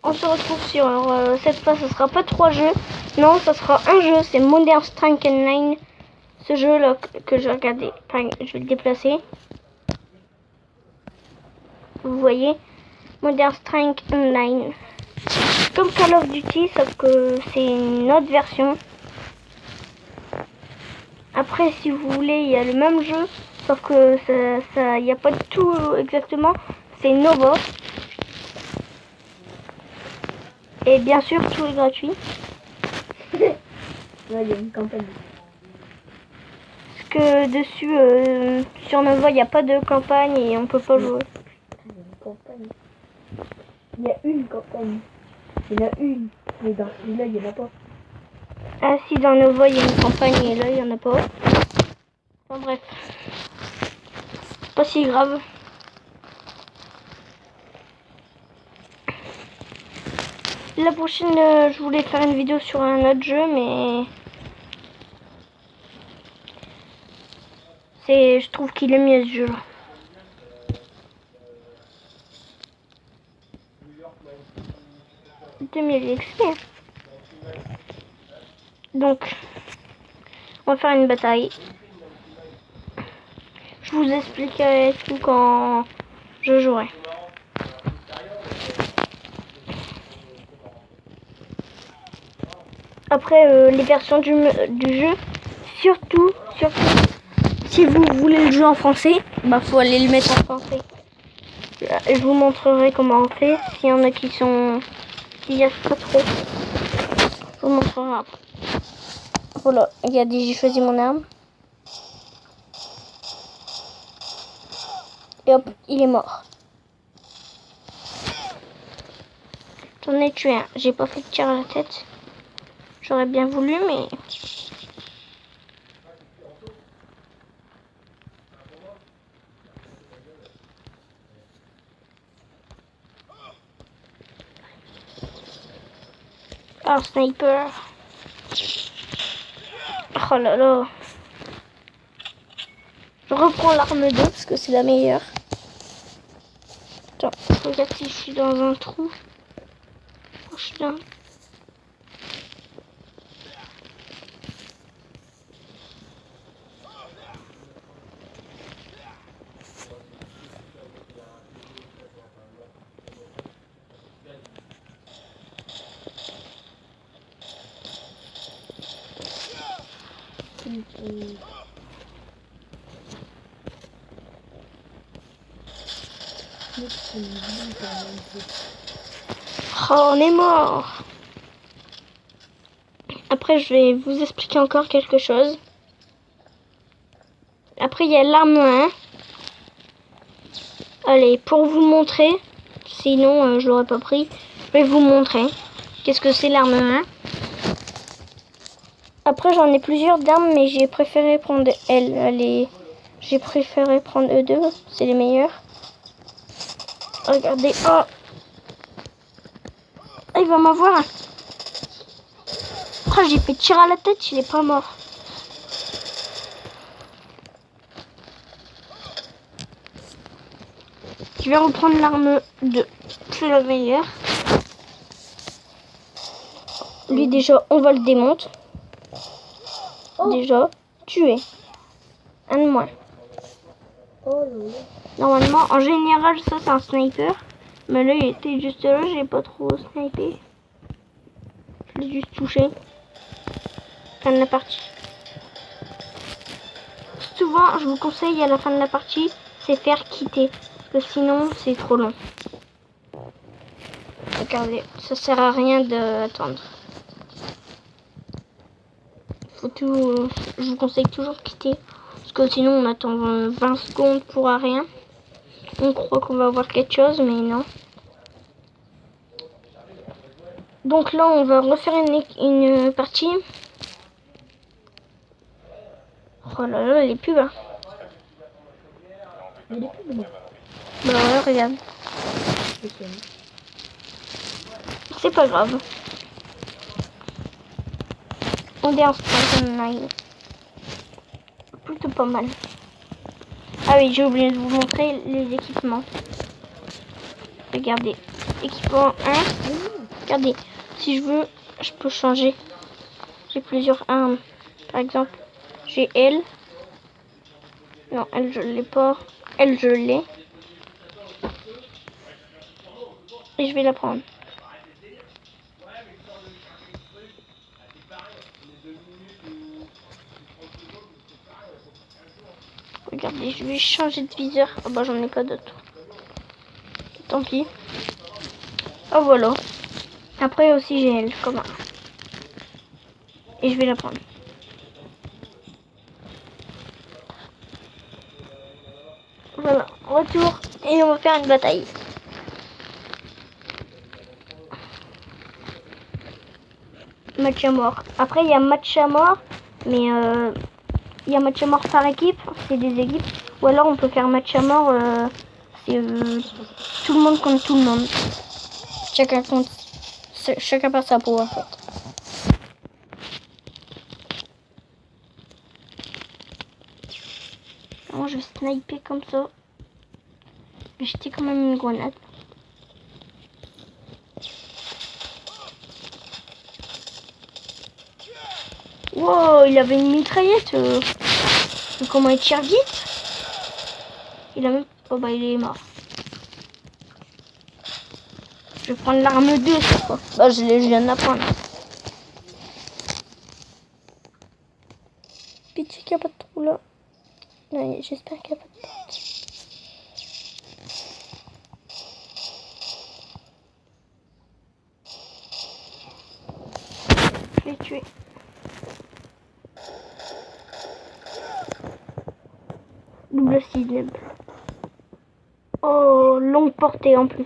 On se retrouve sur cette fois, ce sera pas 3 jeux, non, ça sera un jeu, c'est Modern Strike Online. Ce jeu là que je regardais, enfin, je vais le déplacer. Vous voyez, Modern Strike Online, comme Call of Duty, sauf que c'est une autre version. Après, si vous voulez, il y a le même jeu, sauf que il n'y a pas de tout exactement. C'est Nova. Et bien sûr, tout est gratuit. Ouais, il y a une campagne. Parce que dessus, sur Nova, il n'y a pas de campagne et on peut pas jouer. Il y a une campagne. Il y a une campagne. Il y en a une. Mais dans celui-là, il n'y en a pas. Ah si, dans Nova, il y a une campagne et là, il n'y en a pas. Enfin bref. C'est pas si grave. La prochaine, je voulais faire une vidéo sur un autre jeu, mais... je trouve qu'il est mieux ce jeu. C'était mieux XP. Donc, on va faire une bataille. Je vous expliquerai tout quand je jouerai. Après, les versions du jeu, surtout, si vous voulez le jeu en français, bah faut aller le mettre en français. Je vous montrerai comment on fait. S'il y en a qui y a pas trop, je vous montrerai après. Voilà, regardez, j'ai choisi mon arme. Et hop, il est mort. J'en ai tué un. J'ai pas fait de tir à la tête. J'aurais bien voulu, mais... Ah, sniper. Oh là là. Je reprends l'arme 2 parce que c'est la meilleure. Attends, regarde si je suis dans un trou. Oh, je suis là. Oh, on est mort. Après, je vais vous expliquer encore quelque chose. Après, il y a l'arme 1. Allez, pour vous montrer, sinon je l'aurais pas pris, je vais vous montrer qu'est-ce que c'est l'arme 1. Après, j'en ai plusieurs d'armes, mais j'ai préféré prendre j'ai préféré prendre E2, c'est les meilleurs. Regardez, oh, il va m'avoir. Oh, j'ai fait tirer à la tête, il est pas mort. Je vais reprendre l'arme 2, c'est la meilleure. Lui déjà, on va le démonter. Oh. Déjà, tué. Un de moins. Oh là. Normalement, en général, ça c'est un sniper. Mais là, il était juste là, j'ai pas trop snipé. Je l'ai juste touché. Fin de la partie. Souvent, je vous conseille à la fin de la partie, c'est faire quitter. Parce que sinon, c'est trop long. Regardez, ça sert à rien d'attendre. Je vous conseille toujours quitter. Parce que sinon, on attend 20 secondes pour rien. On croit qu'on va avoir quelque chose, mais non. Donc là, on va refaire une partie. Oh là là, les pubs. Hein. Il est plus bon. Bah ouais, regarde. C'est pas grave. On est en Strike. Plutôt pas mal. Ah oui, j'ai oublié de vous montrer les équipements. Regardez. Équipement 1. Regardez, si je veux, je peux changer. J'ai plusieurs armes. Par exemple, j'ai elle. Non, elle, je l'ai pas. Elle, je l'ai. Et je vais la prendre. Regardez, je vais changer de viseur. Oh bah j'en ai pas d'autres. Tant pis. Oh voilà. Après aussi j'ai elle comme arme. Et je vais la prendre. Voilà, retour. Et on va faire une bataille. Match à mort. Après il y a match à mort. Mais il y a match à mort par équipe. C'est des équipes. Ou alors on peut faire match à mort. C'est tout le monde contre tout le monde. Chacun contre. Chacun par sa peau en fait. Moi je vais sniper comme ça. Je vais jeter quand même une grenade. Wow, il avait une mitraillette. Mais comment il tire vite? Il a même... Oh bah il est mort. Je vais prendre l'arme 2 cette fois. Bah je viens de la prendre. Pitié qu'il n'y a pas de trou là. J'espère qu'il n'y a pas de porte. Je l'ai tué. Double cible. Oh, longue portée en plus.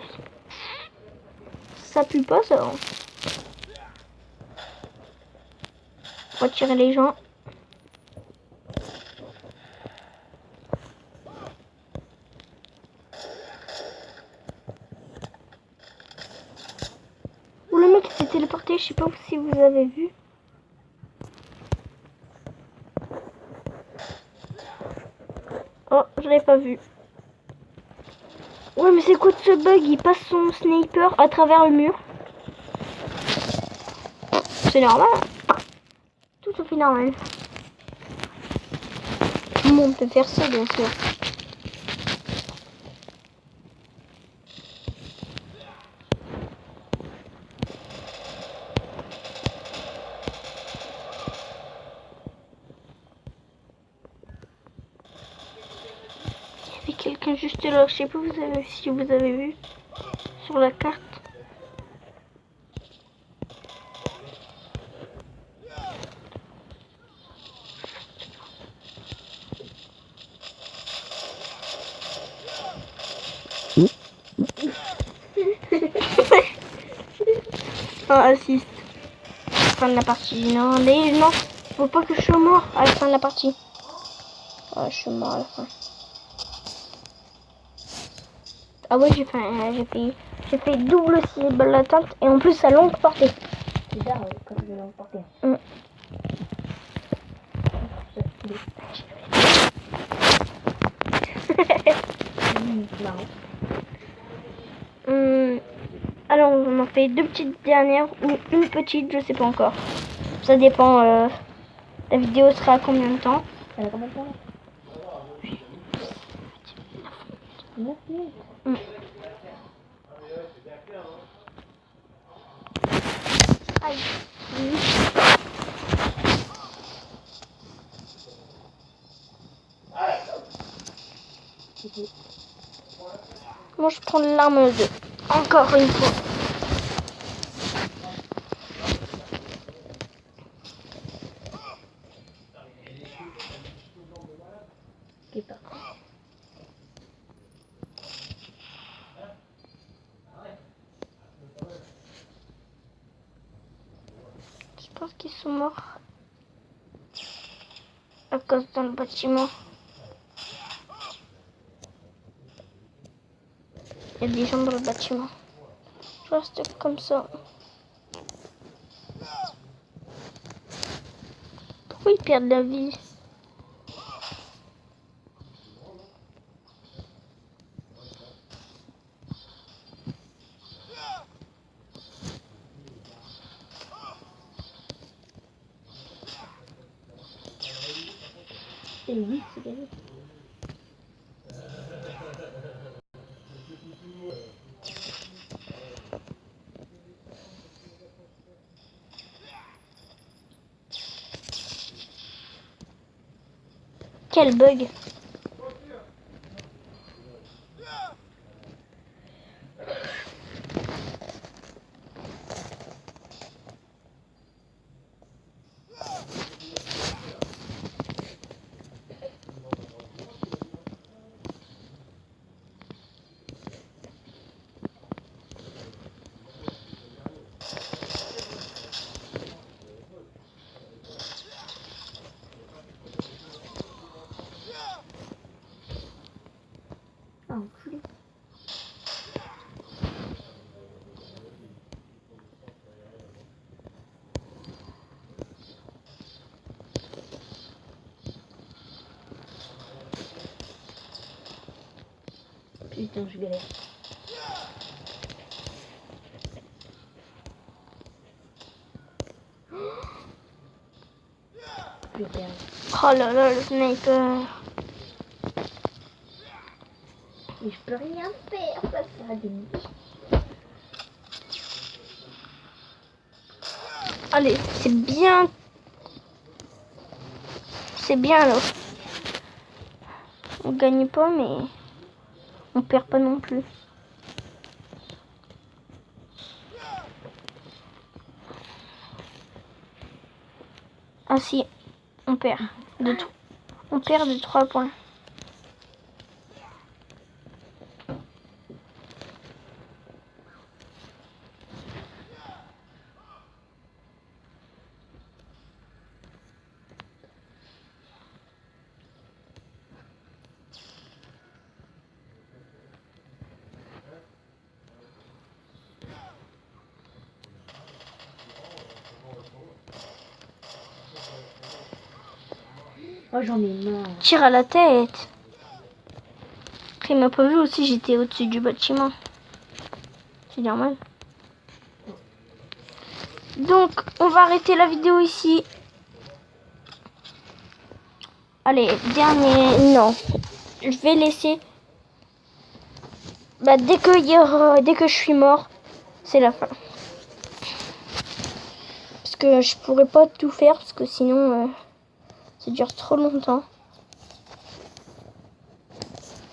Ça pue pas ça. Hein. On va tirer les gens. Ou le mec s'est téléporté, je sais pas si vous avez vu. Oh, je l'ai pas vu. Ouais, mais c'est quoi de ce bug? Il passe son sniper à travers le mur. C'est normal. Tout à fait normal. Tout le monde peut faire ça, bien sûr. Il y avait quelqu'un juste là. Je sais pas si vous avez vu sur la carte. Oh, assiste. Fin de la partie. Non, mais non. Faut pas que je sois mort à la fin de la partie. Oh, je suis mort à la fin. Ah ouais, j'ai fait double cible atteinte et en plus à longue portée. C'est bizarre quand je vais l'emporter. Alors on en fait deux petites dernières ou une petite, je sais pas encore. Ça dépend. La vidéo sera à combien de temps? Elle a combien de temps là? 9 minutes. Aïe. Moi je prends l'arme 2. Encore une fois. Qui part. Je pense qu'ils sont morts. À cause dans le bâtiment. Il y a des gens dans le bâtiment. Je reste comme ça. Pourquoi ils perdent la vie? c'est 8, c'est gagné. Quel bug. Ah, enculé. Putain, je galère. Je perds. Oh là là, le sniper. Mais je peux rien faire, ça sera des nuits. Allez, c'est bien. C'est bien là. On gagne pas, mais on perd pas non plus. Ah si, on perd. On perd de 3 points. Oh, j'en ai marre. Tire à la tête. Après, il m'a pas vu aussi, j'étais au-dessus du bâtiment. C'est normal. Donc, on va arrêter la vidéo ici. Allez, dernier... Non. Je vais laisser... Bah, dès que je suis mort, c'est la fin. Parce que je pourrais pas tout faire, parce que sinon, ça dure trop longtemps.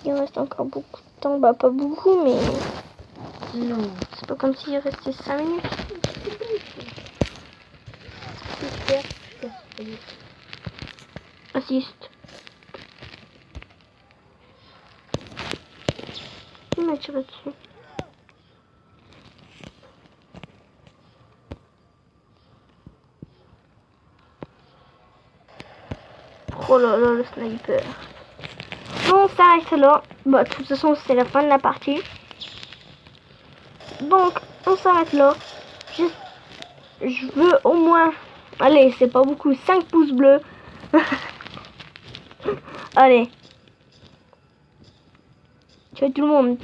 Il reste encore beaucoup de temps. Bah, pas beaucoup, mais... Non. C'est pas comme s'il restait 5 minutes. Assiste. Qui m'a tiré dessus? Oh là là, le sniper. Bon, on s'arrête là. Bah, de toute façon, c'est la fin de la partie. Donc, on s'arrête là. Je veux au moins... Allez, c'est pas beaucoup. 5 pouces bleus. Allez. Ciao tout le monde.